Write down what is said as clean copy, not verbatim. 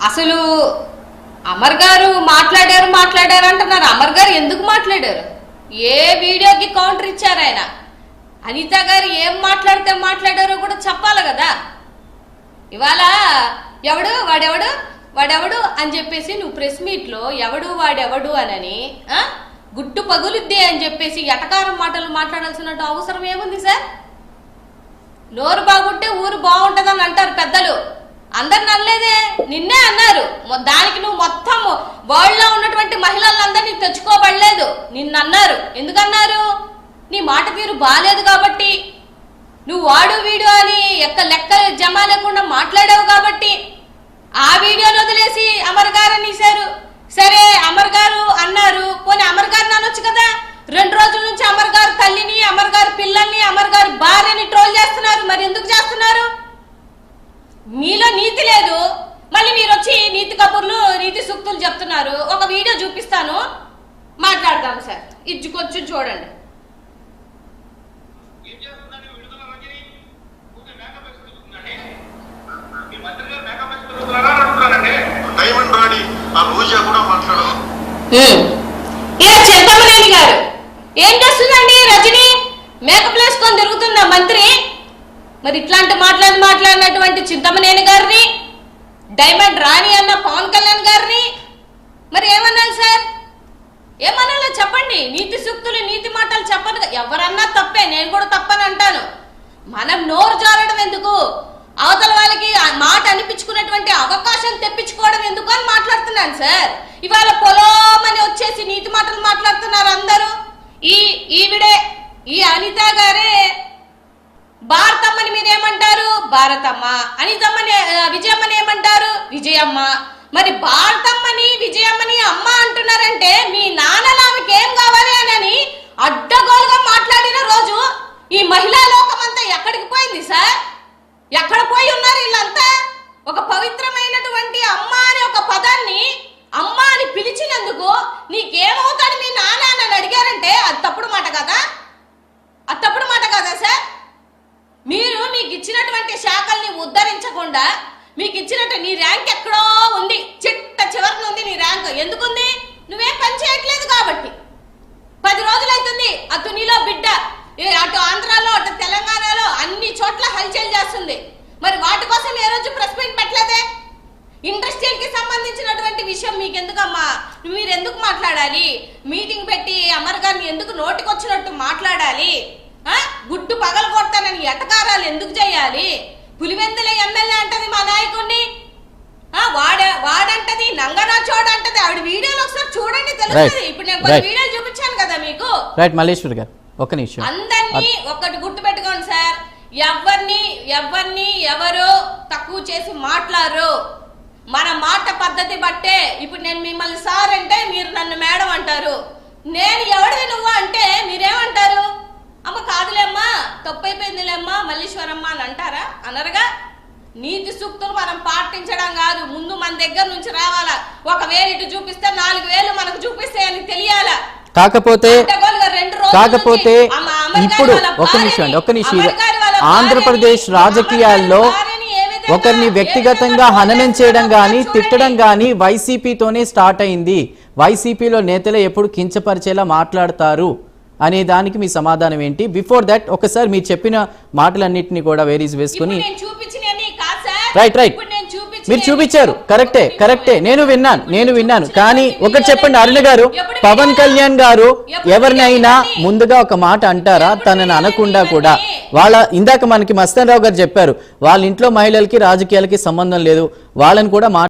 అసలు అమర్ గారు మాట్లాడారు అంటున్నారు. అమర్ గారు ఎందుకు మాట్లాడారు? ఏ వీడియోకి కౌంటర్ ఇచ్చారు ఆయన? అనిత గారు ఏం మాట్లాడారో కూడా చెప్పాలి కదా. ఇవాళ వాడెవడు అని చెప్పేసి నువ్వు ప్రెస్ మీట్ లో వాడెవడు అని గుట్టు పగులుద్ది అని చెప్పేసి ఎటకారం మాటలు మాట్లాడాల్సిన అవసరం ఏముంది సార్? నోరు బాగుంటే ఊరు బాగుంటదని అంటారు పెద్దలు. అందరిని అనలేదే, నిన్నే అన్నారు. దానికి నువ్వు మొత్తం వరల్డ్ లో ఉన్నటువంటి మహిళలందరినీ తెచ్చుకోబడలేదు, నిన్నన్నారు. ఎందుకన్నారు? నీ మాట తీరు బాలేదు కాబట్టి, నువ్వు వాడు వీడు అని లెక్క జమ లేకుండా మాట్లాడావు కాబట్టి ఆ వీడియోని వదిలేసి అమర్ గారు అనేశారు. సరే అమర్ గారు అన్నారు, పోనీ అమర్ గారిని అనొచ్చు కదా. 2 రోజుల నుంచి అమర్ గారు తల్లిని, అమర్ గారు పిల్లల్ని, అమర్ గారు భార్యని ట్రోల్ చేస్తున్నారు. మరి ఎందుకు చేస్తున్నారు? మీలో నీతి లేదు. మళ్ళీ మీరు వచ్చి నీతి కబుర్లు, నీతి సూక్తులు చెప్తున్నారు. ఒక వీడియో చూపిస్తాను, మాట్లాడదాం సార్. ఇచ్చుకొచ్చు చూడండి. చింతమనేని గారు ఏం చేస్తుందండి? రజనీ మేకప్ వేసుకొని తిరుగుతున్న మంత్రి. మరి ఇట్లాంటి మాట్లాడినటువంటి చింతమనేని గారిని, డైమండ్ రాణి అన్న పవన్ కళ్యాణ్ గారిని మరి ఏమన్నాను సార్? ఏమన్నా చెప్పండి. నీతి సూక్తులు, నీతి మాటలు చెప్పను. ఎవరన్నా తప్పే, నేను కూడా తప్పని అంటాను. మనం నోరు జారడం ఎందుకు? అవతల వాళ్ళకి మాట అనిపించుకున్నటువంటి అవకాశం తెప్పించుకోవడం ఎందుకు అని మాట్లాడుతున్నాను సార్. ఇవాళ పొలోమని వచ్చేసి నీతి మాటలు మాట్లాడుతున్నారు అందరూ. ఈ అనిత గారే భారతమ్మని మీరేమంటారు? భారతమ్మ. అనితమ్మని విజయమ్మని ఏమంటారు? విజయమ్మ. మరి భారతమ్మని విజయమ్మని అమ్మ అంటున్నారంటే మీ నాన్నలామికి ఏం కావాలి అని అడ్డగోలుగా మాట్లాడిన రోజు ఈ మహిళా లోకం అంతా ఎక్కడికి పోయింది సార్? ఎక్కడ పోయి ఉన్నారు వీళ్ళంతా? ఒక పవిత్రమైనటువంటి అమ్మ అనే ఒక పదాన్ని అమ్మ అని పిలిచినందుకు నీకేమవుతాడు మీ నాన్న అని అడిగారంటే అది తప్పుడు మాట కదా? అది తప్పుడు మాట కదా సార్? మీరు మీకు ఇచ్చినటువంటి శాఖల్ని ఉద్ధరించకుండా మీకు ఇచ్చినట్టు నీ ర్యాంక్ ఎక్కడో ఉంది, చివరిన ఉంది నీ ర్యాంక్. ఎందుకుంది? నువ్వేం పని చేయట్లేదు కాబట్టి. 10 రోజులైతుంది ఆ తునిలో బిడ్డ అటు ఆంధ్రాలో అటు తెలంగాణలో అన్ని చోట్ల హల్చల్ చేస్తుంది. మరి వాటి కోసం ఏ రోజు ప్రెస్ మీట్ పెట్టలేదే? ఇండస్ట్రీకి సంబంధించినటువంటి విషయం మీకెందుకమ్మా? మీరు ఎందుకు మాట్లాడాలి? మీటింగ్ పెట్టి అమర్ గారిని ఎందుకు నోటికొచ్చినట్టు మాట్లాడాలి? గుడ్డు పగలు కొడతానని ఎటకారాలు ఎందుకు చేయాలి? పులివెందుల ఎమ్మెల్యే అంటది మా నాయకుడిని, వాడంటది, నంగనా చోడంటది. ఆవిడ వీడియోలో ఒకసారి చూడండి, తెలుస్తుంది. ఇప్పుడు నేను కొన్ని వీడియోలు చూపించాను కదా మీకు. రైట్ మల్లేశ్వర్ గారు ఒక నిమిషం. అందరినీ ఒకటి గుర్తు పెట్టుకోండి సార్. ఎవరిని ఎవరు తక్కువ చేసి మాట్లాడరు. మన మాట పద్ధతి బట్టే. ఇప్పుడు నేను మిమ్మల్ని సార్ అంటే మీరు నన్ను మేడం అంటారు. నేను ఎవడివి నువ్వు అంటే మీరేమంటారు? అమ్మ కాదులేమ్మా, తప్పైపోయిందిలేమ్మా మల్లీశ్వరమ్మ అని అంటారా? అనరుగా. నీతి సూక్తులు మనం పాటించడం కాదు, ముందు మన దగ్గర నుంచి రావాలా. 1000 ఇటు చూపిస్తే 4000 మనకు చూపిస్తే అని తెలియాలా? కాకపోతే ఇప్పుడు ఒక నిమిషం ఆంధ్రప్రదేశ్ రాజకీయాల్లో ఒకరిని వ్యక్తిగతంగా హననం చేయడం గాని తిట్టడం గాని వైసీపీతోనే స్టార్ట్ అయింది. వైసీపీలో నేతలు ఎప్పుడు కించపరిచేలా మాట్లాడతారు అనే దానికి మీ సమాధానం ఏంటి? బిఫోర్ దట్ ఒకసారి మీరు చెప్పిన మాటలన్నింటినీ కూడా వేరీస్ వేసుకుని రైట్ మీరు చూపించారు. కరెక్టే నేను విన్నాను. కానీ ఒకటి చెప్పండి అరుణ గారు, పవన్ కళ్యాణ్ గారు ఎవరినైనా ముందుగా ఒక మాట అంటారా? తనని అనకుండా కూడా ఇందాక మనకి మస్తాన్ రావు గారు చెప్పారు, వాళ్ళ ఇంట్లో మహిళలకి రాజకీయాలకి సంబంధం లేదు, వాళ్ళని కూడా